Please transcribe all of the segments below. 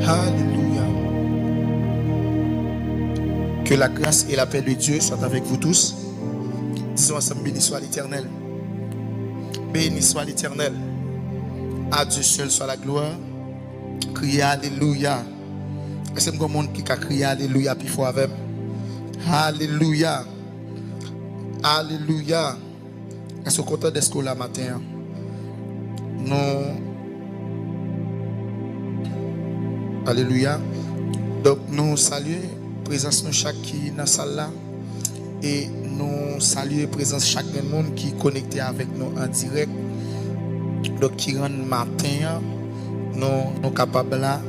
Alléluia. Que la grâce et la paix de Dieu soient avec vous tous. Disons ensemble, béni soit l'Éternel. Béni soit l'Éternel. À Dieu seul soit la gloire. Criez Alléluia. Est-ce que vous avez un monde qui a crié Alléluia puis faut avec? Alléluia. Alléluia. Est-ce que vous êtes content d'être là matin? Alléluia. Donc nous saluons la présence de chaque qui est dans la salle là. Et nous saluons la présence de chaque monde qui est connecté avec nous en direct. Donc qui rend matin, nous sommes capables là.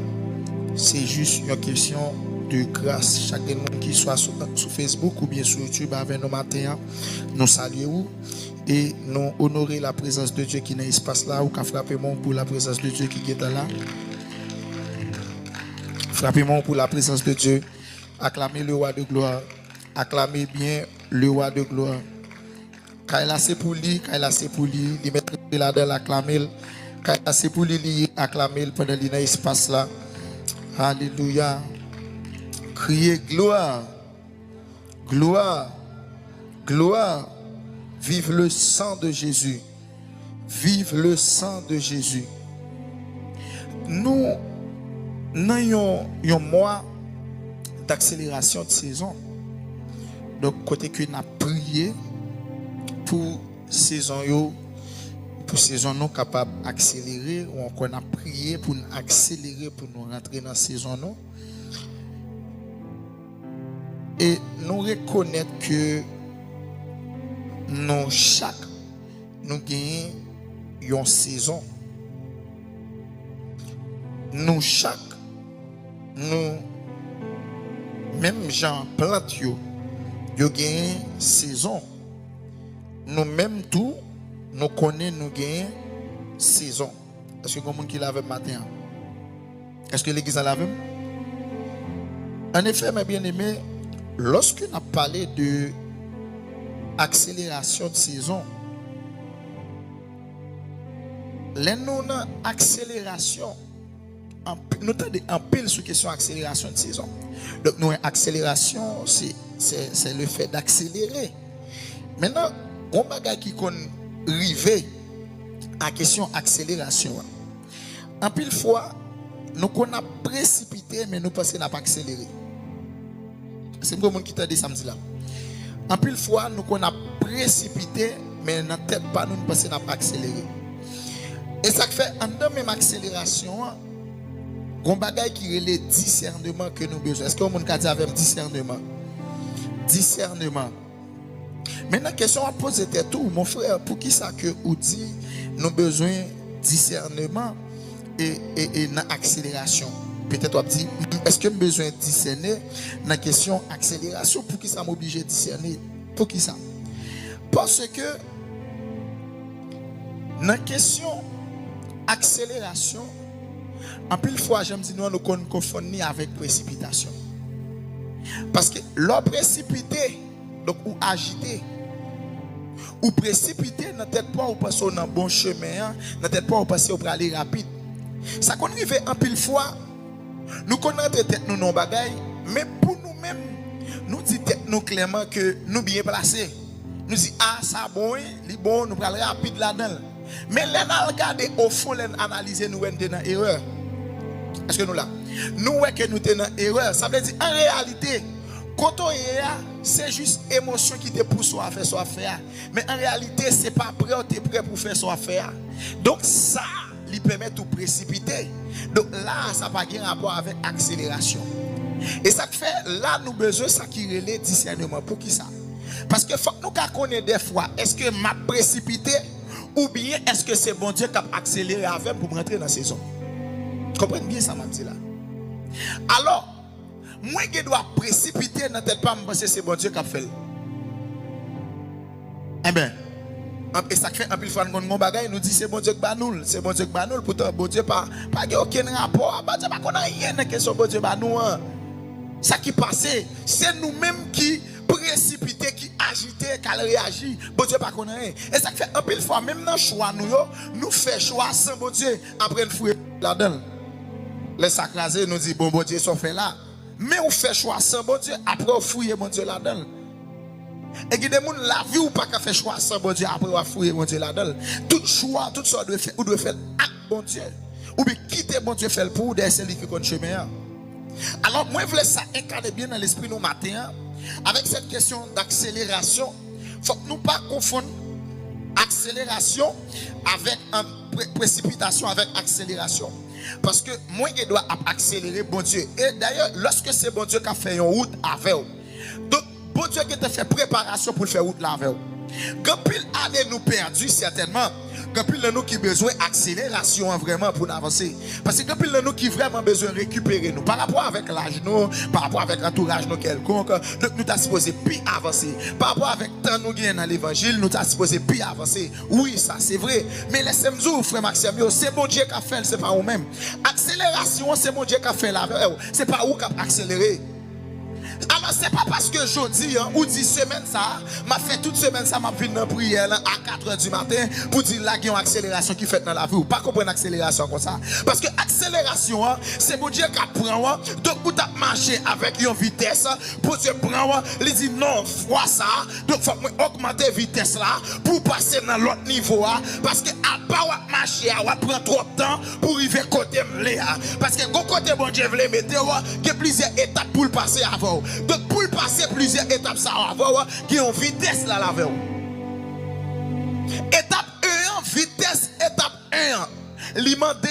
C'est juste une question de grâce. Chaque monde qui soit sur Facebook ou bien sur YouTube avec nous matin, nous saluons et nous honorons la présence de Dieu qui est dans l'espace là. Ou qu'à frapper pour la présence de Dieu qui est là. Frappez-moi pour la présence de Dieu. Acclamez le roi de gloire. Acclamez bien le roi de gloire. Quand il a c'est pour lui, quand il a c'est pour lui, il met là-dedans l'acclamer. Quand il a c'est pour lui, acclamer pendant qu'il est dans l'espace là. Alléluia. Criez gloire. Gloire. Gloire. Vive le sang de Jésus. Vive le sang de Jésus. Nous avons un mois d'accélération de saison. Donc, côté que nous avons prié pour saison nous capable d'accélérer, ou encore nous avons prié pour nous accélérer, pour nous rentrer dans la saison nous. Et nous reconnaître que nous gagnons une saison. Nous même gens plante yo gagne saison. Nous même tout nous connaissons nous gagne saison. Est-ce que quelqu'un qui lave matin? Est-ce que l'église a lavé? En effet, mes bien-aimés, lorsque nous avons parlé de accélération de saison, les non-accélération, nous avons un pile sur question accélération de saison. Donc, nous, accélération, c'est le fait d'accélérer. Maintenant, on va qui arrive à question accélération. En pile fois, nous avons précipité, mais nous pensons n'a pas accéléré. C'est le monde qui t'a dit samedi là. En pile fois, nous avons précipité, mais dans tête pas nous pensons n'a pas accéléré. Et ça fait en deux même accélération. Un bagage qui est le discernement que nous avons besoin. Est-ce que vous avez dit avec discernement? Discernement. Maintenant, la question à poser est tout, mon frère, pour qui ça que vous dit nous avons besoin de discernement et d'accélération? Peut-être vous dit, est-ce que nous avons besoin de discerner dans la question accélération? Pour qui ça m'oblige de discerner? Pour qui ça? Parce que dans la question accélération, en pile fois, j'aime dire nous confondons avec précipitation. Parce que l'on précipité, donc ou agité, ou précipité, dans tête pas ou passer dans bon chemin, dans tête pas ou passer pour aller rapide. Ça qu'on arrive en pile fois, nous connaissons tête nous non bagaille, mais pour nous-mêmes, nous disons tête nous clairement que nous bien placés. Nous disons ça bon, nous pour aller rapide là-dedans. Mais les regarder au fond, les analyser nous sommes dans erreur. Est-ce que nous là? Nous voyons que nous sommes dans erreur. Ça veut dire en réalité, quand on est là, c'est juste émotion qui te pousse à faire son affaire. Mais en réalité, ce n'est pas prêt, tu es prêt pour faire son affaire. Donc ça, lui permet de précipiter. Donc là, ça n'a pas de rapport avec accélération. Et ça fait, là, nous avons besoin de ça qui relève discernement. Pour qui ça? Parce que faut que nous connaissions des fois, est-ce que m'a précipité? Ou bien est-ce que c'est bon Dieu qui a accéléré avec pour rentrer dans la saison? Comprenez bien ça, m'a dit là. Alors, moi qui dois précipiter dans telle pas, parce que c'est bon Dieu qui a fait. Eh bien, et ça fait un peu de fois, nous dit c'est bon Dieu qui nous, c'est bon Dieu qui nous, pourtant bon Dieu pas aucun rapport, bon Dieu pas qu'on a rien dans question bon Dieu nous. Ça qui passait, c'est nous-mêmes qui précipiter, qui agiter, qui réagit. Bon Dieu pas qu'on a rien. Et ça fait un peu de fois, même dans le choix nous faisons choix sans bon Dieu après une fouille là-dedans. les sacrasés nous dit bon Dieu sont fait là. Mais on fait choix sans bon Dieu après on fouille bon Dieu là-dedans. Et qui des gens la vie ou pas qu'à faire choix sans bon Dieu après on fouiller bon Dieu là-dedans. Tout choix, tout ça doit faire ou doit faire avec bon Dieu. Ou bien quitter bon Dieu faire pour des celui qui connaît chemin. Alors moi je voulais ça incarner bien dans l'esprit nous matin avec cette question d'accélération. Faut que nous pas confondre accélération avec précipitation avec accélération. Parce que moi je dois accélérer bon Dieu. Et d'ailleurs lorsque c'est bon Dieu qui a fait une route avec vous. Donc bon Dieu qui a fait préparation pour faire route là avec vous. Quand pile année nous perdu certainement. Quand pile de nous qui besoin d'accélération vraiment pour avancer. Parce que quand pile de nous qui vraiment besoin de récupérer nous par rapport avec l'âge nous, par rapport avec l'entourage nous quelconque, donc nous t'as supposé plus avancer. Par rapport avec tant nous gagnons dans l'évangile, nous t'as supposé plus avancer. Oui, ça c'est vrai. Mais laissez-moi dire, frère Maxime, c'est bon Dieu qui a fait, c'est pas vous-même. Accélération, c'est bon Dieu qui a fait là. C'est pas vous qui a accéléré. Alors c'est pas parce que je dis ou 10 semaines ça, m'a fait toute semaine ça m'a venu dans prière à 4h du matin pour dire là qu'il y a une accélération qui fait dans la vie ou pas comprendre accélération comme ça parce que accélération c'est bon Dieu qui prend donc vous t'a marché avec une vitesse pour Dieu prend il dit non fois ça donc faut augmenter vitesse là pour passer dans l'autre niveau parce que à pas marcher va prendre trop de temps pour arriver côté là parce que côté bon Dieu veut mettre il y a plusieurs étapes pour le passer avant. Donc pour passer plusieurs étapes ça va qui ont vitesse là la veille. Étape 1 vitesse étape 1. L'imandé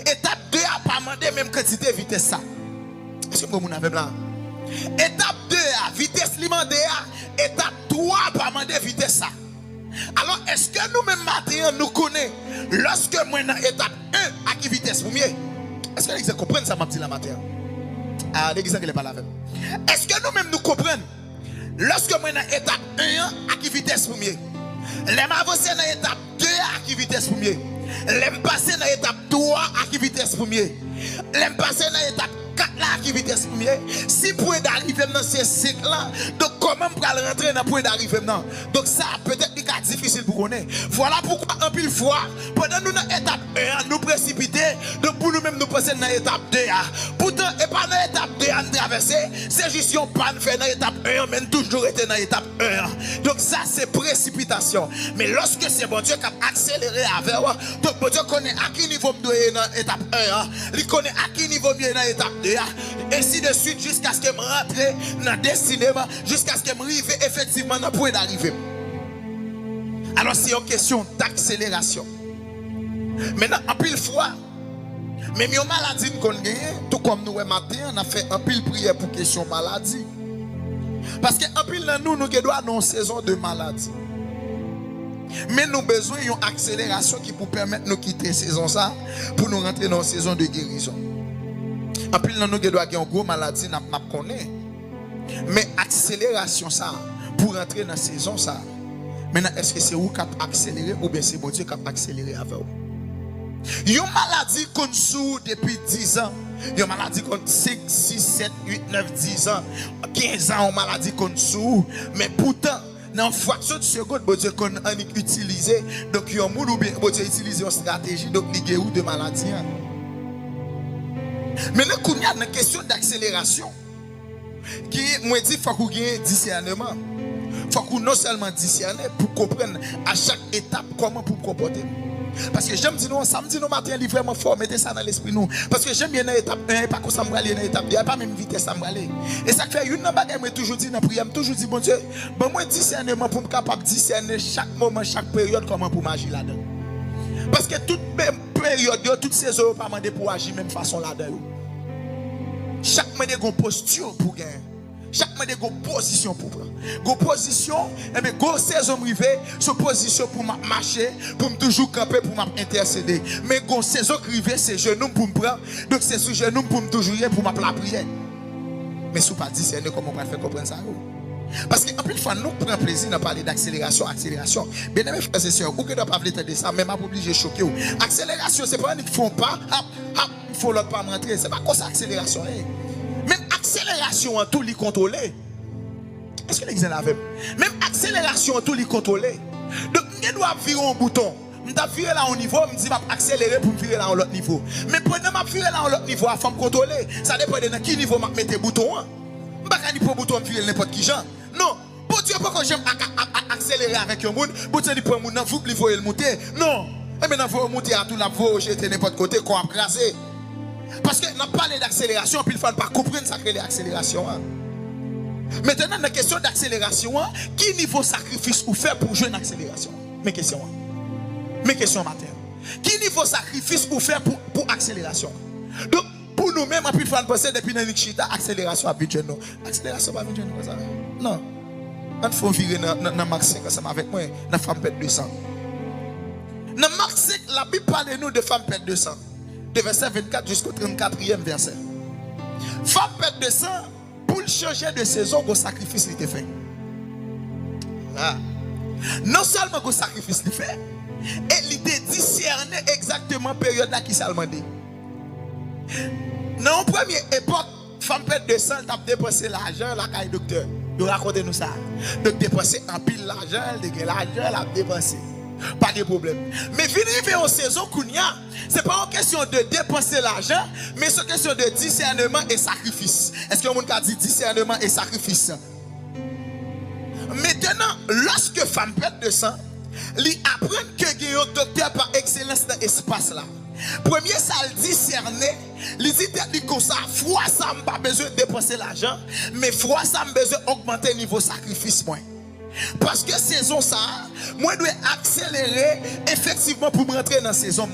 étape 2 a pas demandé même quantité vitesse ça. Est-ce que vous avez là? Étape 2 vitesse l'imandé étape 3 pas demander vitesse ça. Alors est-ce que nous même matin nous connaissons lorsque moi dans étape 1 à qui vitesse pour mieux? Est-ce que vous comprenez ça m'a dit la matin? Ah, l'exemple qui n'est pas la même. Est-ce que nous-mêmes nous comprenons? Lorsque moi dans l'étape 1, à qui vitesse pour mieux? L'aime avancer dans l'étape 2, à qui vitesse pour mieux? L'aime passer dans l'étape 3, à qui vitesse pour mieux? L'aime passer dans l'étape 4 là, à qui vitesse pour mieux? Si point d'arriver dans ce cycle là, donc comment on peut rentrer dans le point d'arriver maintenant? Donc ça peut-être difficile pour connaître. Voilà pourquoi un pile fois, pendant nous dans l'étape 1, nous précipiter, donc pour nous-mêmes nous passer dans l'étape 2. Pourtant, et pas dans l'étape 2 à traverser, c'est juste une panne fait dans l'étape 1, mais toujours été dans l'étape 1. Donc ça c'est précipitation. Mais lorsque c'est bon Dieu qui a accéléré avec, donc bon Dieu connaît à qui niveau nous dans l'étape 1, il connaît à qui niveau mieux dans l'étape 2, et ainsi de suite jusqu'à ce que je rentre dans le destiné, jusqu'à ce que je arrive effectivement dans le point d'arrivée. Alors c'est une question d'accélération. Maintenant, en pile fois, même une maladie qu'on gagne, tout comme nous matin, on a fait un pile prière pour question maladie. Parce que en pile nous devons dans une saison de maladie. Mais nous avons besoin d'une accélération qui peut permettre de nous quitter cette saison ça pour nous rentrer dans une saison de guérison. En pile nous devons avoir une grosse maladie, nous connaissons. Mais accélération ça pour rentrer dans cette saison ça. Maintenant, est-ce que c'est vous qui avez accéléré ou bien c'est bon Dieu qui a accéléré avec vous? Il y a une maladie qu'on sous depuis 10 ans. Il y a une maladie qu'on 5, 6, 7, 8, 9, 10 ans. 15 ans, une maladie qu'on sous. Mais pourtant, dans une fraction de seconde, bon Dieu qu'on a utilisé. Donc, il y a un monde ou bien bon Dieu utilisé une stratégie. Donc, il y a de maladie. Maintenant, il y a une question d'accélération. Qui, moi, dit, il faut qu'on ait discernement. Il faut qu'on non seulement discerner pour comprendre à chaque étape comment pour comporter. Parce que j'aime dire nous, samedi nous matin, il est vraiment fort, mettez ça dans l'esprit nous. Parce que j'aime bien dans l'étape 1, pas qu'on s'en va aller dans l'étape 2, il n'y a pas même vitesse à aller. Et ça fait une bagaille, moi toujours dit dans la prière, toujours dit, bon Dieu, bon moi discernement pour me capable de discerner chaque moment, chaque période, comment pour m'agir là-dedans. Parce que toute période, toutes ces heures, pas demander pour agir même façon là-dedans. Chaque moment, il y a une posture pour gagner. Chaque moment, il y a une position pour prendre. Une position, et bien, une saison privée, ce position pour marcher, pour me toujours camper, pour m'intercéder. Mais une saison privée, c'est genou pour me prendre. Donc, c'est sur genou pour me toujours pour m'appeler la prière. Mais si vous ne pas discerner comment on va faire comprendre ça. Parce qu'en plus, nous prenons plaisir de parler d'accélération, accélération. Bien aimé, frères et sœurs, vous ne pouvez pas de ça, même pas obligé de choquer. Accélération, ce n'est pas un qu'ils ne font pas, il faut l'autre pas rentrer. Ce n'est pas quoi ça, accélération. Même accélération en tout, les contrôler. Est-ce que l'exemple avait? Même accélération en tout, les contrôler. Donc, il doit virer un bouton. Je viré là au niveau, je dis je vais accélérer pour virer là à l'autre niveau. Mais pendant que je virer là à l'autre niveau, il faut me contrôler. Ça dépend de quel niveau je mets le bouton. Je ne vais pas dire pour bouton virer n'importe qui genre. Non, pour Dieu pas que j'aime accélérer avec un monde, pour Dieu pour un monde vous il faut le monter. Non, et maintenant vous monter à tout la vous jeter n'importe côté qu'on a crasé. Parce que n'a parlé d'accélération, puis il faut pas comprendre ça crée l'accélération. Maintenant, la question d'accélération, quel niveau de sacrifice vous faites pour jouer une accélération? Mes questions matin. Quel niveau de sacrifice vous faites pour accélération? Donc, pour nous-mêmes, il faut penser depuis l'Ikshita, accélération à budget. Accélération à budget, non. Il faut virer dans Marc 5 ensemble avec moi, dans la femme pète 200. Dans Marc 5, la Bible parle de nous de femme pète 200. De verset 24 jusqu'au 34e verset. Femme pète 200. Pour changer de saison, le sacrifice était fait. Non seulement le sacrifice était fait, et il était discerné exactement la période là qui s'est demandé. Dans la première époque, femme pète de sang, elle a dépensé l'argent, la caille docteur. Vous racontez nous ça. Donc dépensé en pile l'argent, elle a dépensé. Pas de problème. Mais venir en saison Kounia, ce n'est pas une question de dépenser l'argent, mais c'est une question de discernement et sacrifice. Est-ce que quelqu'un a dit discernement et sacrifice? Maintenant, lorsque femme pète de sang, ils apprennent que il y a un docteur par excellence dans l'espace là. Premier, ça le discerner. Il dit comme ça, foi ça n'a pas besoin de dépenser l'argent, mais foi ça a besoin d'augmenter le niveau sacrifice. Parce que saison ça, moi je dois accélérer effectivement pour me rentrer dans la saison.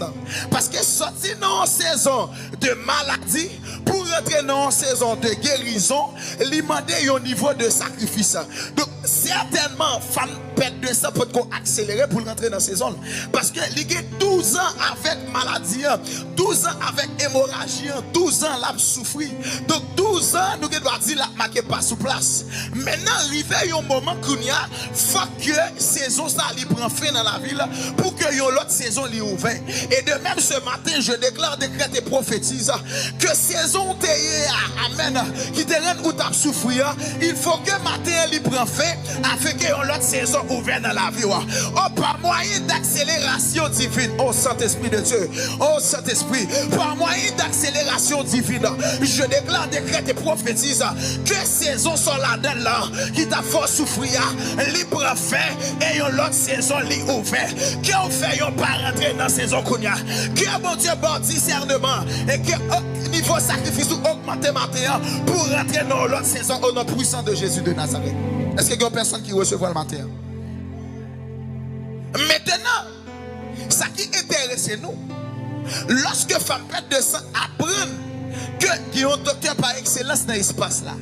Parce que sortir dans une saison de maladie, pour rentrer dans une saison de guérison, il demande un niveau de sacrifice. Donc certainement, femme pète de ça pour accélérer pour rentrer dans la saison. Parce que il y a 12 ans avec maladie, 12 ans avec hémorragie, 12 ans là souffrir. Donc 12 ans, nous devons dire là, marqué pas sous place. Maintenant, arrivé un moment qu'on y a, faut que saison ça li prend fin dans la ville pour que l'autre saison li ouvert. Et de même ce matin, je déclare, décrète et prophétise que saison amen, qui te rend ou t'as souffrir, il faut que matin li prend fin afin que l'autre saison ouverte dans la vie. Oh, par moyen d'accélération divine, oh Saint-Esprit de Dieu, oh Saint-Esprit, par moyen d'accélération divine, je déclare, décrète et prophétise que saison sont là-dedans là, qui t'a fait souffrir, libre fait et l'autre saison li ouvert. Que on fait on pas rentrer dans saison kounya. Que mon Dieu bon discernement et que niveau sacrifice augmenter matin pour rentrer dans l'autre saison au nom puissant de Jésus de Nazareth. Est-ce qu'il y a une personne qui recevra le matin? Maintenant, ça qui intéresse nous, lorsque femme pète de sang apprennent que y a un docteur par excellence dans l'espace là,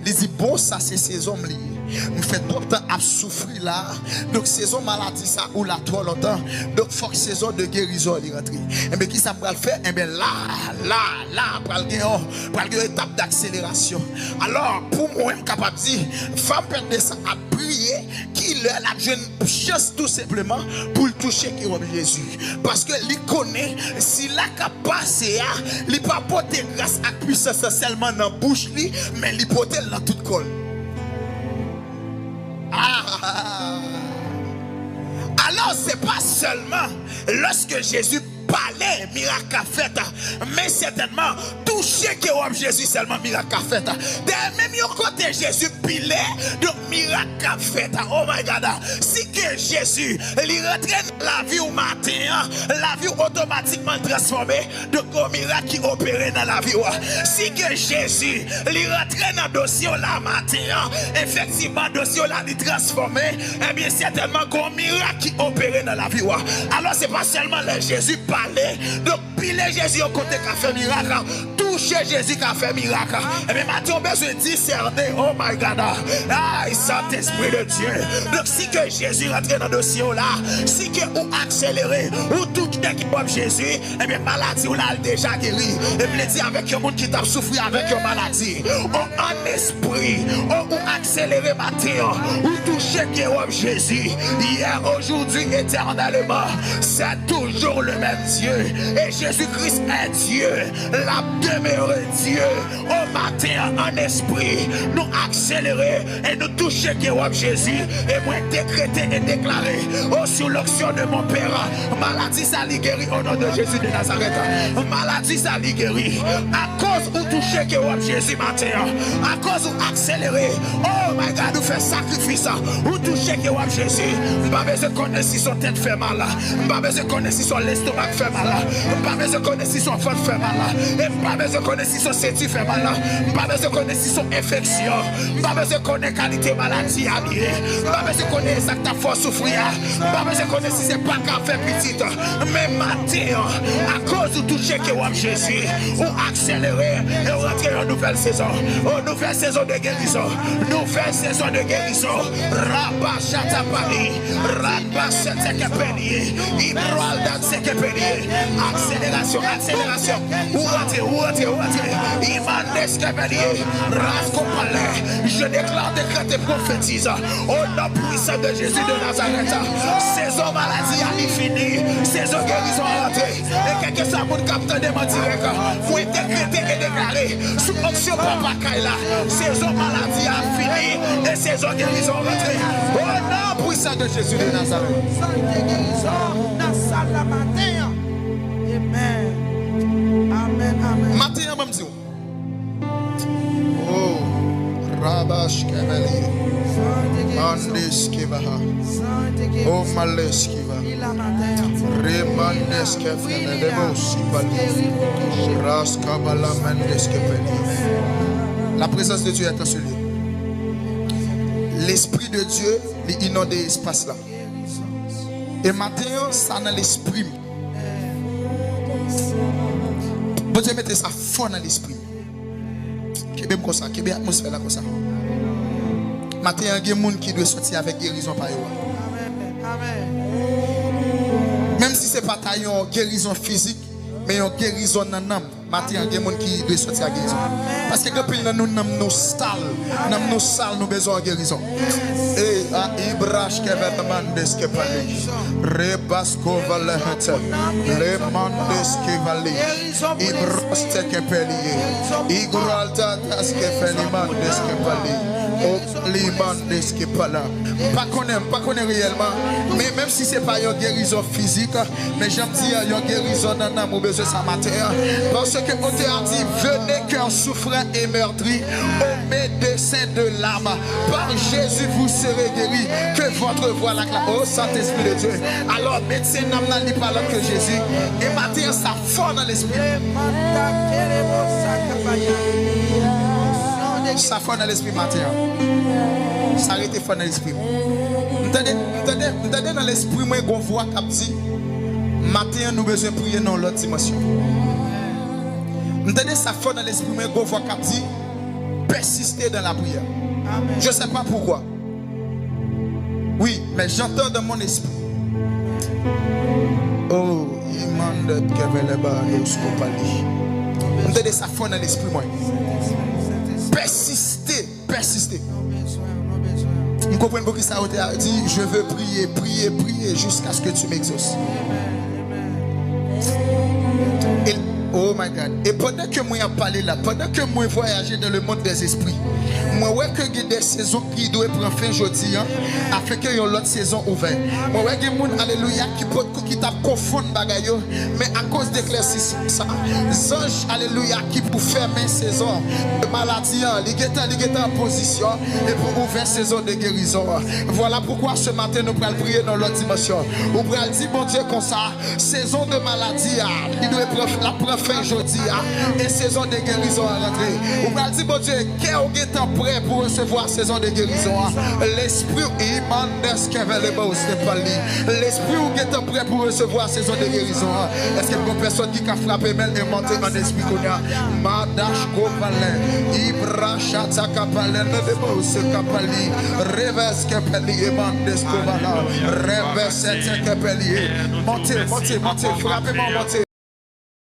il dit bon ça c'est saison liée. Nous faisons trop de temps à souffrir là. Donc saison maladie ça ou là trop longtemps. Donc faut que saison de guérison y rentre. Et bien qui ça va le faire? Et bien là pour le étape d'accélération. Alors pour moi je suis capable de dire femme pète de sang à prier qu'il a la jeune chance tout simplement pour toucher qui est Jésus. Parce que il connaît si la capacité il pas porter grâce à puissance seulement dans bouche li, mais il porter dans toute colle. Alors c'est pas seulement lorsque Jésus parlait miracle à fait, mais certainement toucher que Jésus seulement miracle à fait. Même côté Jésus pilait donc miracle à fait. Oh my God, si que Jésus il rentrait dans la vie au matin, la vie automatiquement transformée donc un miracle qui opérait dans la vie. Si que Jésus il rentrait dans le dossier la matin, effectivement dossier là il transformé, et bien certainement un miracle qui opérait dans la vie. Alors c'est pas seulement le Jésus donc pile Jésus au côté qui a fait miracle, toucher Jésus qui a fait miracle. Et bien maintenant on a besoin de discerner. Oh my God, Saint-Esprit de Dieu. Donc si que Jésus rentre dans le dossier là, si que ou accéléré ou tout qui est Jésus, et bien maladie ou là déjà guéri. Et puis dit avec un monde qui t'a souffert avec une maladie, en esprit, ou accéléré matin, ou toucher qui est Jésus. Hier, aujourd'hui, éternellement, c'est toujours le même Dieu. Et Jésus-Christ est Dieu. La demeure demeuré Dieu au matin en esprit, nous accélérer et nous toucher qui est Jésus et moi décréter et déclarer sur l'onction de mon Père, maladie ça li guéri au nom de Jésus de Nazareth. Maladie ça li guéri à cause où toucher qui est Jésus matin, à cause où accélérer. Oh my God, nous fait sacrifice où toucher qui est Jésus. Pas besoin de connaître si son tête fait mal, pas besoin de connaître si son l'estomac fait mal, pas besoin de connaître si son ventre fait mal, et pas besoin de connaître si son sétu fait mal, pas besoin de connaître si son infection, pas besoin de connaître qualité maladie alliée, pas besoin de connaître exact ta force souffrir, pas besoin de connaître si c'est pas qu'à faire petite, mais matin, à cause de toucher qui est Jésus, ou accélérer et rentrer en nouvelle saison, nouvelle saison de guérison, nouvelle saison de guérison, Rabba Chatapani, Rabba Chatakapani, Ibralda Sekepani, accélération, accélération, où rentrez, Imandes Kapani, Raskopale, je déclare, décrète et prophétise, au nom puissant de Jésus de Nazareth, saison maladie a fini, saison guérison a rentré, et quelque chose pour le capteur de mon direct, vous êtes décrété et déclaré, sous option Papa Kaila, saison maladie a fini, et saison guérison a rentré, au nom puissant de Jésus de Nazareth. Amen. Amen. Amen. Matin, Mamzou. Oh, Rabash Kavali. Andes Kivaha. Oh, Males Kiva. Remandes Kavali. Debos Kivali. Raskabala Mendes Kavali. La présence de Dieu est en ce lieu. L'Esprit de Dieu est inondé l'espace là. Et maintenant, ça dans l'esprit. Bon Dieu, mettez ça fort dans l'esprit. Qui est bien comme ça, qui est bien atmosphère là comme ça. Maintenant, il y a des gens qui doivent sortir avec guérison par eux. Même si ce n'est pas une guérison physique, mais une guérison dans l'âme. Maintenant, il y a des gens qui doivent sortir avec guérison. Parce que quand nous avons nos salles, nous avons besoin de guérison. Et à Ibrach Kevemandes Kepali, Rebasco Valehete, Le Mandes Kevali, Ibraste Kepeli, Igralta Taskefeli Mandes Kepali. Limandes Kepala. Pas connaître réellement, mais même si ce n'est pas une guérison physique, mais j'aime dire une guérison dans l'âme ou besoin de sa matière. Parce que on t'a dit, venez cœur souffrant et meurtri, au médecin de l'âme. Par Jésus, vous serez guéri. Que votre voix la clame. Oh Saint-Esprit de Dieu. Alors, médecin n'a ni pas que Jésus. Et maintenant, ça fort dans l'esprit. Ça fort dans l'esprit matin. Ça arrête fort dans l'esprit. Entendez dans l'esprit, moi, qu'on voit comme dit, matin, nous besoin de prier dans l'autre dimension. Entendez ça fort dans l'esprit, moi, qu'on voit comme dit, persister dans la prière. Amen. Je ne sais pas pourquoi. Oui, mais j'entends dans mon esprit. Oh, Imande Keveleba, Noskopali. Entendez ça fort dans l'esprit, moi. Persister. Vous comprenez pourquoi ça a dit, je veux prier jusqu'à ce que tu m'exauces. Oh my God. Et pendant que moi j'ai parlé là, pendant que moi voyager dans le monde des esprits, moi ouais que il y a des saisons qui doivent prendre fin aujourd'hui, afin que y ait l'autre saison ouverte. Moi ouais que des gens, alléluia, qui t'a confondre bagaille, mais à cause d'éclaircissement ça, anges, alléluia, qui pour fermer saison de maladie, ils sont en position et pour ouvrir saison de guérison. Voilà pourquoi ce matin nous allons prier dans l'autre dimension. Nous allons dire bon Dieu comme ça, saison de maladie, il doit prendre fin aujourd'hui, et saison de guérison à rentrer. On va dire, bon Dieu, quel est prêt pour recevoir saison de guérison? L'esprit, l'esprit est prêt pour recevoir saison de guérison. Est-ce qu'il y a une personne qui a frappé même et monté en esprit? Madash Kopale, Ibrachata Kapale, Nedebose Kapali, Reves Kapali, Emandes Kovala, Reves Kapali. Montez, frappez-moi, montez.